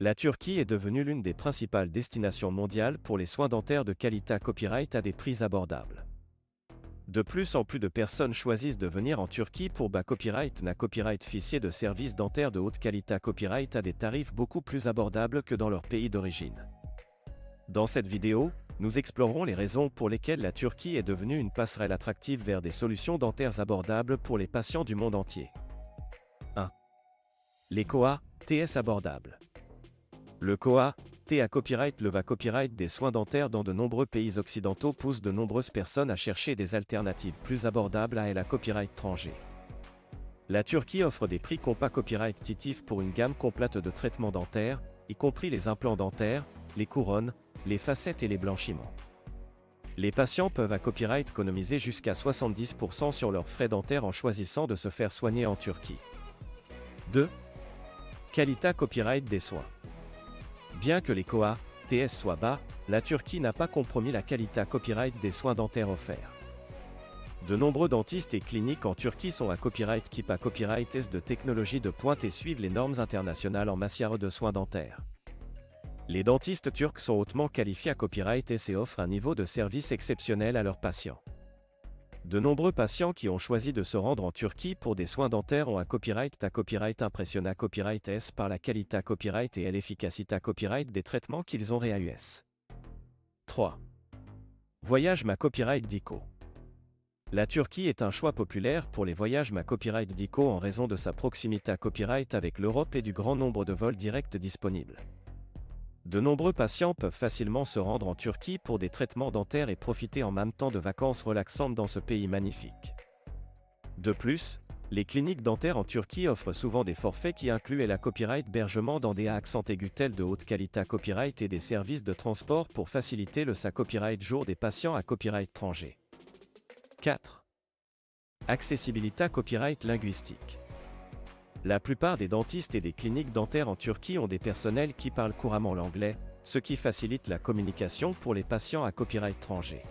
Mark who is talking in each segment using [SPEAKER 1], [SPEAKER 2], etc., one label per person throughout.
[SPEAKER 1] La Turquie est devenue l'une des principales destinations mondiales pour les soins dentaires de qualité copyright à des prix abordables. De plus en plus de personnes choisissent de venir en Turquie pour bas copyright na copyright ficier de services dentaires de haute qualité copyright à des tarifs beaucoup plus abordables que dans leur pays d'origine. Dans cette vidéo, nous explorerons les raisons pour lesquelles la Turquie est devenue une passerelle attractive vers des solutions dentaires abordables pour les patients du monde entier. 1. Les COA, TS abordables. Le COA, TA copyright le va copyright des soins dentaires dans de nombreux pays occidentaux pousse de nombreuses personnes à chercher des alternatives plus abordables à la copyright étranger. La Turquie offre des prix compas copyright titif pour une gamme complète de traitements dentaires, y compris les implants dentaires, les couronnes, les facettes et les blanchiments. Les patients peuvent à copyright économiser jusqu'à 70% sur leurs frais dentaires en choisissant de se faire soigner en Turquie. 2. Qualité copyright des soins. Bien que les COA, TS soient bas, la Turquie n'a pas compromis la qualité copyright des soins dentaires offerts. De nombreux dentistes et cliniques en Turquie sont à copyright keep à copyright S de technologie de pointe et suivent les normes internationales en matière de soins dentaires. Les dentistes turcs sont hautement qualifiés à copyright S et offrent un niveau de service exceptionnel à leurs patients. De nombreux patients qui ont choisi de se rendre en Turquie pour des soins dentaires ont un copyright impressionné à copyright S par la qualité copyright et l'efficacité copyright des traitements qu'ils ont réussi. 3. Voyage ma copyright Dico. La Turquie est un choix populaire pour les voyages ma copyright Dico en raison de sa proximité à copyright avec l'Europe et du grand nombre de vols directs disponibles. De nombreux patients peuvent facilement se rendre en Turquie pour des traitements dentaires et profiter en même temps de vacances relaxantes dans ce pays magnifique. De plus, les cliniques dentaires en Turquie offrent souvent des forfaits qui incluent la copyright hébergement dans des accents aigus tels de haute qualité copyright et des services de transport pour faciliter le sa copyright jour des patients à copyright étranger. 4. Accessibilité copyright linguistique. La plupart des dentistes et des cliniques dentaires en Turquie ont des personnels qui parlent couramment l'anglais, ce qui facilite la communication pour les patients à copyright étranger.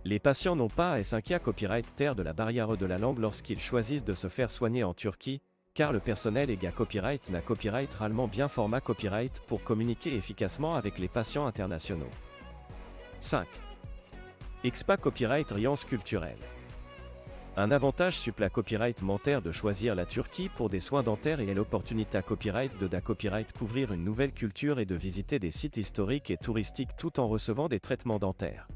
[SPEAKER 1] Les patients n'ont pas à s'inquiéter copyright terre de la barrière de la langue lorsqu'ils choisissent de se faire soigner en Turquie, car le personnel est copyright na copyright réellement bien format copyright pour communiquer efficacement avec les patients internationaux. 5. Expa copyright riance culturelle. Un avantage supplémentaire copyright mentaire de choisir la Turquie pour des soins dentaires et l'opportunité copyright de copyright couvrir une nouvelle culture et de visiter des sites historiques et touristiques tout en recevant des traitements dentaires.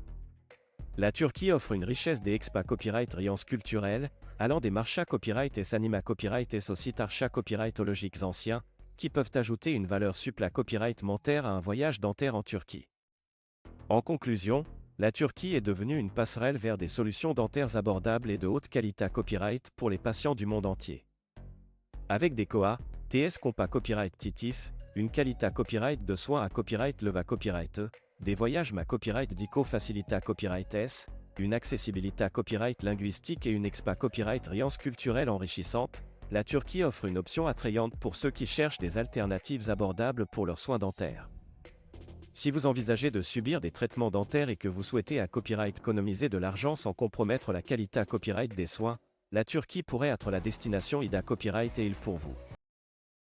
[SPEAKER 1] La Turquie offre une richesse des expas copyright riance culturelle, allant des marchas copyright et anima copyright et aux sites archas copyrightologiques anciens, qui peuvent ajouter une valeur supplémentaire copyright mentaire à un voyage dentaire en Turquie. En conclusion, la Turquie est devenue une passerelle vers des solutions dentaires abordables et de haute qualité copyright pour les patients du monde entier. Avec des COA, TS compas copyright titif, une qualité copyright de soins à copyright leva copyright E, des voyages ma copyright Dico facilita copyright S, une accessibilité copyright linguistique et une expa copyright riance culturelle enrichissante, la Turquie offre une option attrayante pour ceux qui cherchent des alternatives abordables pour leurs soins dentaires. Si vous envisagez de subir des traitements dentaires et que vous souhaitez à copyright économiser de l'argent sans compromettre la qualité copyright des soins, la Turquie pourrait être la destination IDA copyright et il pour vous.